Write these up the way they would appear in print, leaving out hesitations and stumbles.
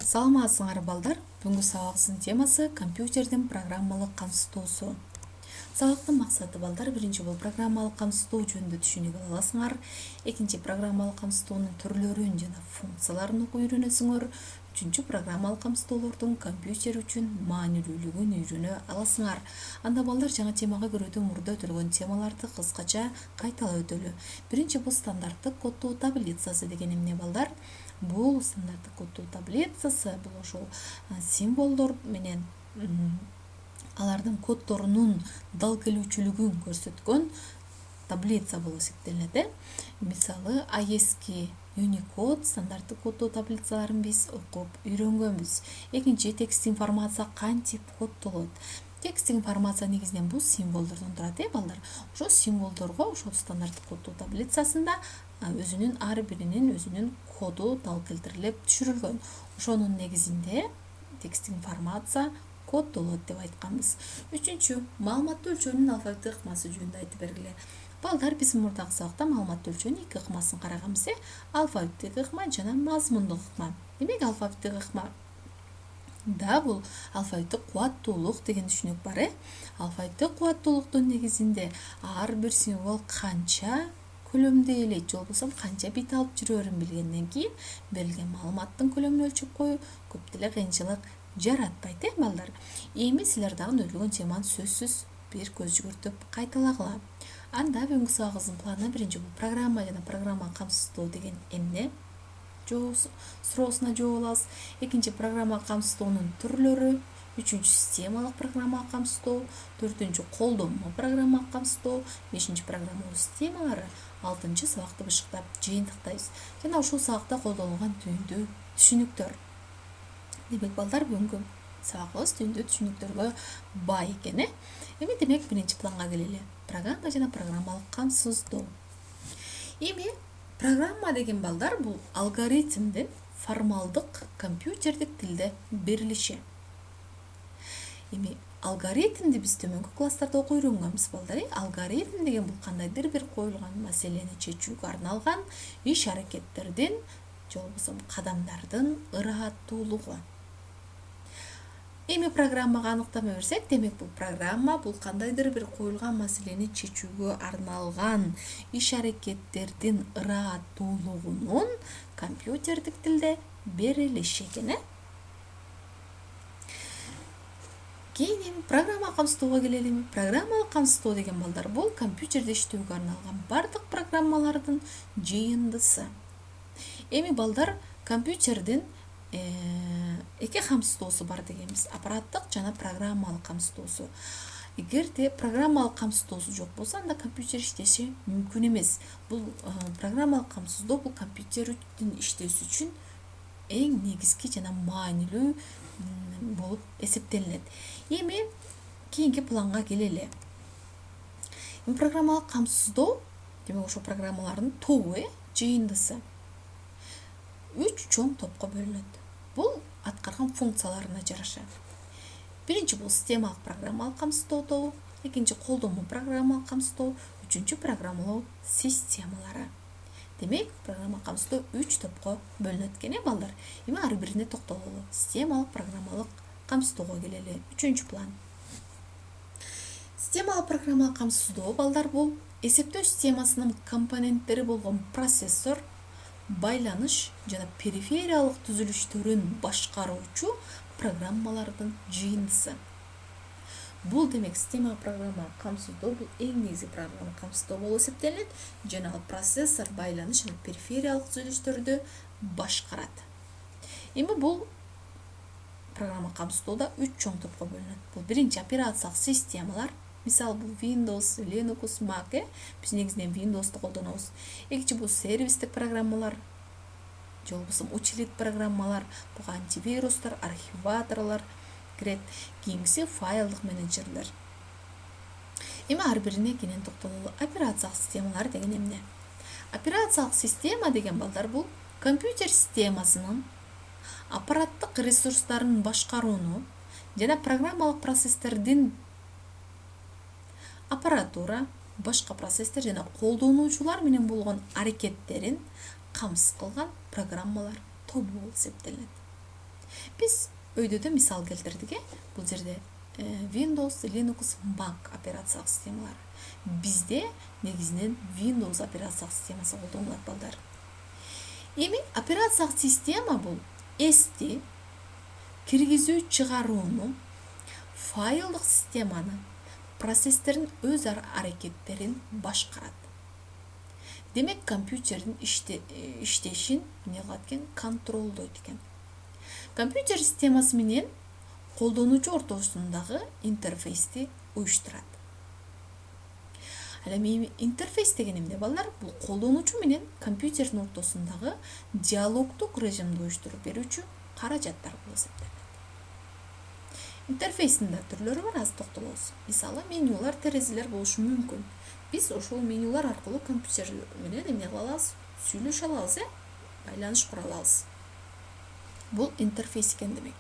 Саламатсыңар балдар. Бүгүнкү сабагыбыздын темасы компьютердин программалык камсыздоосу. Сабактын максаты балдар биринчи бул программалык камсыздоо жөнүндө түшүнүк аласыңар. Экинчи программалык камсыздоонун түрлөрүн жана функцияларын окуп үйрөнөсүңөр. Үчүнчү программалык камсыздоолордун компьютер үчүн маанилүүлүгүн үйрөнө аласыңар. Анда балдар жаңы темага көрөдөн мурда өтүлгөн темаларды кыскача кайталап өтөлү. Биринчи бул стандарттык коддоо таблицасы деген эмне балдар? Бул стандарттык коддоо таблицасы бул ошол символдор менен алардын коддорунун дал келүүчүлүгүн көрсөткөн таблица болуп эсептелет. Мисалы AES Unicode стандарттык коддоо таблицаларын биз окуп үйрөнгөнбүз. Экинчи текст информация кантип коддолот? Текст информация негизинен бул символдордон турат, балдар. Ошо символдорго ошол стандарттык коддоо таблицасында өзүнүн ар биринин өзүнүн коду дал келтирилип түшүрүлгөн. Ошонун негизинде текст информация коддолот деп айтканбыз. Үчүнчү, маалыматты өлчөөнүн алфавиттик ыкмасы жөнүндө айтып бергиле. Балдар, биз мурдагы сабакта маалыматты өлчөөнүн эки ыкмасын караганбыз. Алфавиттик ыкма жана мазмундук ыкма. Демек, алфавиттик ыкма бул алфавиттик кубаттуулук деген түшүнүк бар. Алфавиттик кубаттуулуктун негизинде ар бир символ канча көлөмдө элейт, же болбосо канча бит алып жүрөрүн билгенден кийин берилген маалыматтын көлөмүн өлчөп коюу көп деле кыйынчылык жаратпайт, балдар. Эми силер дагы өтүлгөн теманы сөзсүз бир көз жүгүртүп кайталагыла. Анда бүгүнкү сабагыбыздын планы биринчи бул программа жана программа камсыздоо деген эмне суроосуна жооп алабыз. Экинчи, программа камсыздоонун түрлөрү. Үчүнчү, системалык программа камсыздоо. Төртүнчү, колдонмо программа камсыздоо. Бешинчи, программалоо системалары. Алтынчы, сабакты бышыктап жыйынтыктайбыз. Жана ушул сабакта колдонулган түйүндүү түшүнүктөр. Демек, балдар, бүгүнкү сабагыбыз түйүндүү түшүнүктөргө бай экен. Эми демек биринчи планга келели. Программа жана программалык камсыздоо. Эми программа деген балдар бул алгоритмдин формалдык компьютердик тилде берилиши. Эми алгоритмди биз төмөнкү класстарда окуп үйрөнгөнбүз, балдар. Алгоритм деген бул кандайдыр бир коюлган маселени чечүүгө арналган иш-аракеттердин, же болбосо кадамдардын ырааттуулугу. Эми программага аныктама берсек, демек бул программа бул кандайдыр бир коюлган маселени чечүүгө арналган иш-аракеттердин ырааттуулугунун компьютердик тилде берилиши экен. Кийин эми программа камсыздоого келели. Программалык камсыздоо деген балдар бул компьютерде иштөөгө арналган бардык программалардын жыйындысы. Эми балдар, компьютердин эки камсыздоосу бар дегенбиз: аппараттык жана программалык камсыздоосу. Эгерде программалык камсыздоосу жок болсо, анда компьютер иштеши мүмкүн эмес. Бул программалык камсыздоо бул компьютердин иштөөсү үчүн эң негизги жана маанилүү болуп эсептелинет. Эми кийинки планга келели. Программалык камсыздоо, демек ошо программалардын тобу, жыйындысы 3 чоң топко бөлүнөт. Бул аткарган функцияларына жараша. Биринчи бул системалык программалык камсыздоо тобу, экинчи колдонмо программалык камсыздоо, үчүнчү программалоо системалары. Демек, программа камсыздоо 3 топко бөлүнөт экен, балдар. Эми ар бирине токтололу. Системалык программалык камсыздоого келели. Үчүнчү план. Системалык программалык камсыздоо, балдар, бул эсептөө системасынын компоненттери болгон процессор, байланыш жана перифериялык түзүлүштөрүн башкаруучу программалардын жыйындысы. Бул демек система программа камсыздоо бул эң негизги программа камсыздоо болуп эсептелет. Жана процессор, байланыш жана перифериялык түзүлүштөрдү башкарат. Эми бул программа камсыздоодо 3 чоң топко бөлүнөт. Бул биринчи операциялык системалар. Мисалы, бул Windows, Linux, Mac. Биз негизинен Windows'ты колдонобуз. Экинчи бул сервистик программалар, же болбосо утилит программалар, бул антивирустар, архиваторлор кирет. Кийинкиси файлдык менеджерлер. Эми ар бирине кенен токтололу. Операциялык системалар деген эмне? Операциялык система деген балдар бул компьютер системасынын аппараттык ресурстарын башкарууну жана программалык процесстердин аппаратура, башка процесстер жана колдонуучулар менен болгон аракеттерин камсыз кылган программалар тобу болуп эсептелет. Биз өйдө да мисал келтирдик. Бул жерде Windows, Linux, Mac операциялык системалары. Бизде негизинен Windows операциялык системасы колдонулат балдар. Эми операциялык система бул эсти, киргизүү чыгарууну, файлдык системаны, процесстердин өз аракеттерин башкарат. Демек компьютердин иштешин эмне кылат экен? Контролдойт экен. Компьютер системасы менен колдонуучу ортосундагы интерфейсти уюштурат. Ал эми интерфейс деген эмне балдар? Бул колдонуучу менен компьютердин ортосундагы диалогдук режимди уюштуруп берүүчү каражаттар болуп эсептелет. Интерфейстин да түрлөрү бар, аз токтолобуз. Мисалы, менюлар, терезелер болушу мүмкүн. Биз ошол менюлар аркылуу компьютер менен эмне кыла алабыз? Сүйлөшө алабыз, байланыш кура алабыз. Бул интерфейс экен демек.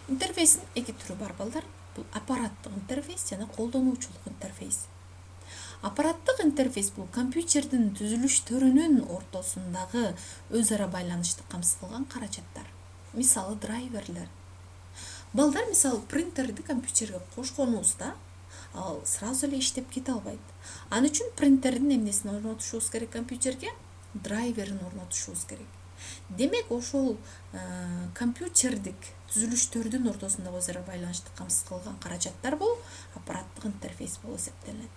Интерфейстин эки түрү бар балдар. Бул аппараттык интерфейс жана колдонуучулук интерфейс. Аппараттык интерфейс бул компьютердин түзүлүштөрүнүн ортосундагы өз ара байланышты камсыз кылган каражаттар. Мисалы, драйверлер. Балдар, мисалы, принтерди компьютерге кошконубузда ал сразу эле иштеп кете албайт. Ал үчүн принтердин эмнесин орнотушубуз керек компьютерге? Драйверин орнотушубуз керек. Демек, ошол компьютердик түзүлүштөрдүн ортосундагы өз ара байланышты камсыз кылган каражаттар бул аппараттык интерфейс болуп эсептелет.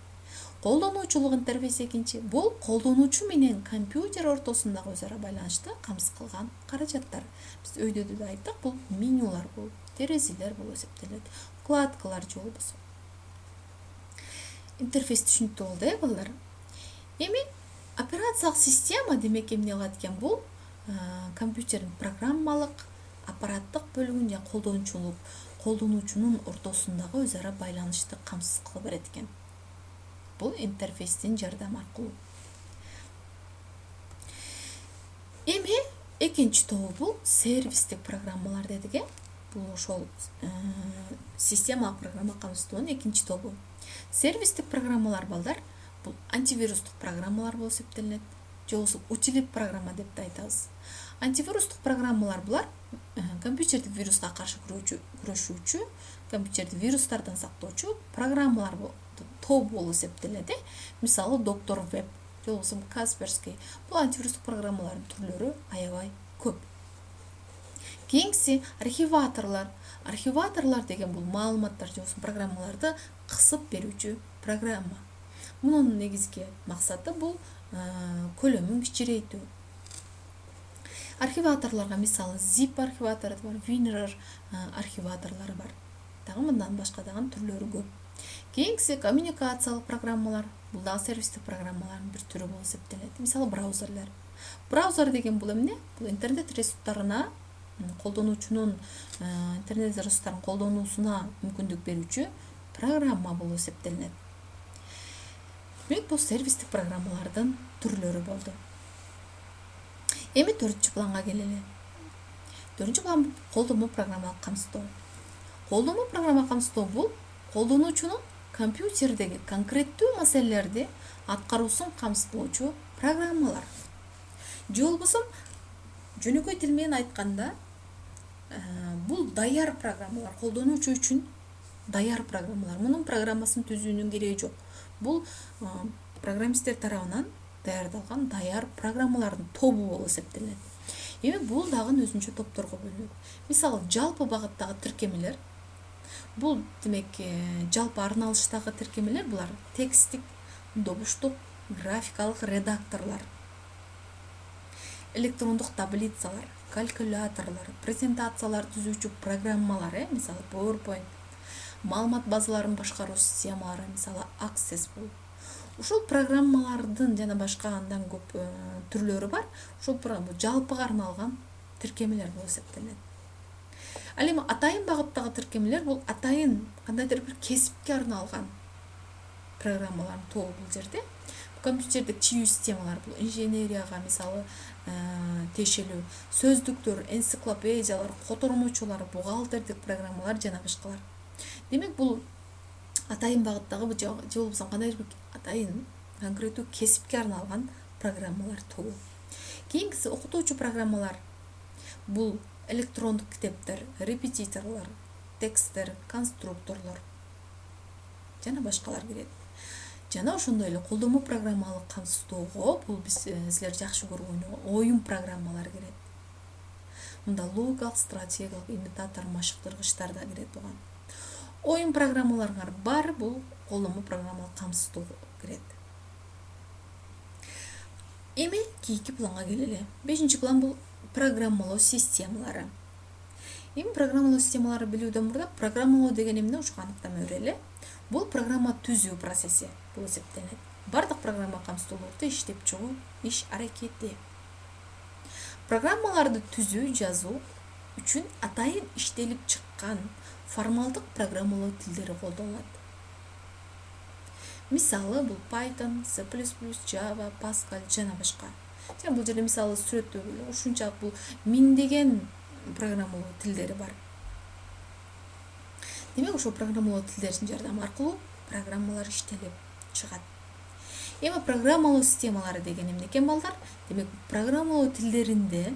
Колдонуучулук интерфейс экинчи. Бул колдонуучу менен компьютер ортосундагы өз ара байланышты камсыз кылган каражаттар. Биз өйдө да айттык, бул менюлар болуп, терезелер болуп эсептелет, вкладкалар же болбосо. Интерфейс түшүнүктүү болду, балдар. Эми операциялык система демек эмне кылат экен? Бул компьютердин программалык, аппараттык бөлүгүн жана колдонуучунун ортосундагы өз ара байланышты камсыз кылып берет экен. Бул интерфейстин жардамы аркылуу. Эми экинчи тобу бул сервистик программалар дедик. Бул ошол системалык программа камсыздоонун экинчи тобу. Сервистик программалар балдар, бул антивирустук программалар болуп эсептелет. Же болбосо утилит программа деп да айтабыз. Антивирустук программалар булар компьютердик вируска каршы күрөшүүчү, компьютерди вирустардан сактоочу программалар тобу болуп эсептелет. Мисалы, Доктор Веб же болбосо Касперский. Бул антивирустук программалардын түрлөрү аябай көп. Кийинкиси архиваторлор. Архиваторлор деген бул маалыматтар же болбосо программаларды кысып берүүчү программа. Мунун негизги максаты бул көлөмүн кичирейтүү. Архиваторлорго мисалы zip архиватору бар, WinRAR архиваторлору бар. Дагы мындан башка дагы түрлөрү көп. Кийинкиси коммуникациялык программалар. Бул дагы сервистик программалардын бир түрү болуп эсептелет. Мисалы, браузерлер. Браузер деген бул эмне? Бул интернет ресурстарына колдонуучунун интернет ресурстарын колдонуусуна мүмкүндүк берүүчү программа болуп эсептелет. Демек, бул сервистик программалардын түрлөрү болду. Эми 4-планга келели. 4-план колдонмо программалык камсыздоо. Колдонмо программа камсыздоо бул колдонуучунун компьютердеги конкреттүү маселелерди аткаруусун камсыздоочу программалар. Же болбосо жөнөкөй тил менен айтканда, бул даяр программалар, колдонуучу үчүн даяр программалар. Мунун программасын түзүүнүн кереги жок. Бул программисттер тарабынан даярдалган даяр программалардын тобу болуп эсептелет. Эми бул дагы өзүнчө топторго бөлүнөт. Мисалы, жалпы багыттагы тиркемелер. Бул демек жалпы арналыштагы тиркемелер, булар текстик, добуштук, графикалык редакторлор, электрондук таблицалар, калькуляторлор, презентациялар түзүүчү программалар, мисалы PowerPoint, маалымат базаларын башкаруу системалары, мисалы Access бул. Ушул программалардын жана башка андан көп түрлөрү бар. Ушул жалпыга арналган тиркемелер болуп эсептелет. Ал эми атайын багыттагы тиркемелер бул атайын кандайдыр бир кесипке арналган программалардын тобу бул жерде. Компьютердик чыюу системалар бул инженерияга мисалы тиешелүү сөздүктөр, энциклопедиялар, котормочулар, бухгалтердик программалар жана башкалар. Демек, бул атайын багыттагы же болбосо кандайдыр бир атайын конкреттүү кесипке арналган программалар тобу. Кийинкиси окутуучу программалар. Бул электрондук китептер, репетиторлор, тексттер, конструкторлор жана башкалар кирет. Жана ошондой эле колдонмо программалык камсыздоого бул биз силер жакшы көргөн оюн программалар кирет. Мында логикалык, стратегиялык, имитатор, машыктыргычтар да кирет буга. Оюн программаларыңар бар, бул колдонмо программалык камсыздоого кирет. Эми кийинки планга келели. 5-чи план бул программалоо системалары. Эми программалоо системалары билүүдөн мурда программалоо деген эмне ушуга аныктама берели. Бул программа түзүү процесси болуп эсептелет. Бардык программа камсыздоолорду иштеп чыгуу иш аракети. Программаларды түзүү, жазуу үчүн атайын иштелип чыккан формалдык программалоо тилдери колдонулат. Мисалы бул Python, C++, Java, Pascal жана башка. Жана бул жерде мисалы сүрөттө ушунча бул миңдеген программалоо тилдери бар. Демек ошол программалоо тилдеринин жардамы аркылуу программалар иштелип чыгат. Эми программалоо системалары деген эмне экен балдар? Демек программалоо тилдеринде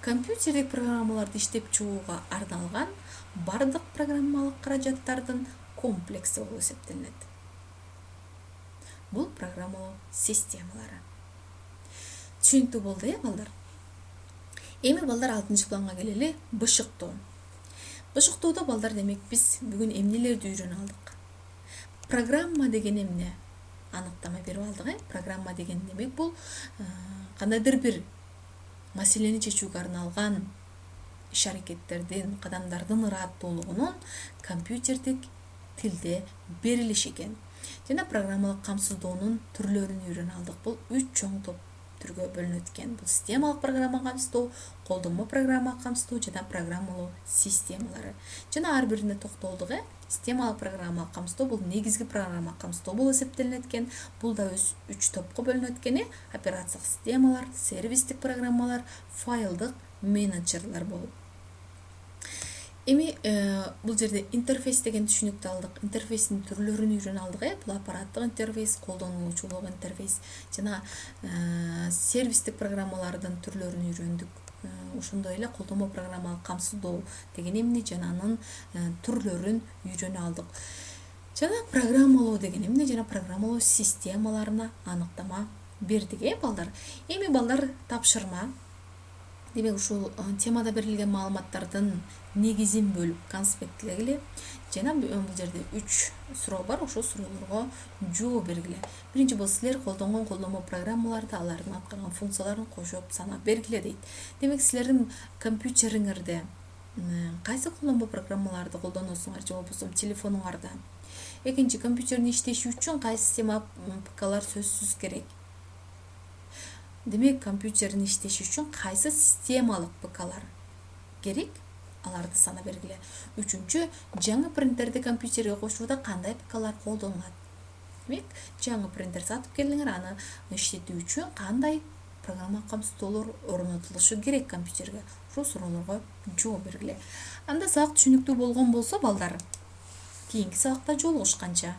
компьютердик программаларды иштеп чыгууга арналган бардык программалык каражаттардын комплекси болуп эсептелет. Бул программалоо системалары. Түшүнүктүү болду, балдар? Эми балдар 6-чы планга келели, бышыктоо. Бышыктоодо балдар демек биз бүгүн эмнелерди үйрөнүп алдык? Программа деген эмне? Аныктама берип алдык. Программа деген демек бул кандайдыр бир маселени чечүүгө арналган иш аракеттердин, кадамдардын ыраттуулугунун компьютердик тилде берилиши экен. Жана программалык камсыздоонун түрлөрүн үйрөнүп алдык. Бул 3 чоң топ түргө бөлүнөт экен. Бул системалык программа камсыздоо, колдонмо программа камсыздоо жана программалоо системалары. Жана ар бирине токтолдук. Системалык программа камсыздоо бул негизги программа камсыздоо болуп эсептелет экен. Бул да өз 3 топко бөлүнөт экен. Операциялык системалар, сервистик программалар, файлдык менеджерлер болуп. Эми бул жерде интерфейс деген түшүнүктү алдык. Интерфейстин түрлөрүн үйрөнүп алдык. Бул аппараттык интерфейс, колдонуучулук интерфейс жана сервистик программалардын түрлөрүн үйрөндүк. Ошондой эле колдонмо программалык камсыздоо деген эмне жана анын түрлөрүн үйрөнүп алдык. Жана программалоо деген эмне жана программалоо системаларына аныктама бердик, балдар. Эми балдар тапшырма. Демек ушул темада берилген маалыматтардын негизин бөлүп конспекттегиле жана бул жерде 3 суроо бар. Ошол суроолорго жооп бергиле. Биринчи бул силер колдонгон колдонмо программаларды, алардын аткарган функцияларын кошуп санап бергиле дейт. Демек силердин компьютериңерде кайсы колдонмо программаларды колдоносуңар же болбосо телефонуңарда? Экинчи, компьютердин иштеши үчүн кайсы система ПКлар сөзсүз керек? Демек компьютердин иштеши үчүн кайсы системалык ПКлар керек? Аларды санап бергиле. Үчүнчү, жаңы принтерди компьютерге кошууда кандай ПКлар колдонулат? Демек, жаңы принтер сатып келдиңер, аны иштетүү үчүн кандай программа камсыздоолор орнотулушу керек компьютерге? Ушул суроолорго жооп бергиле. Анда сабак түшүнүктүү болгон болсо, балдар, кийинки сабакта жолугушканча.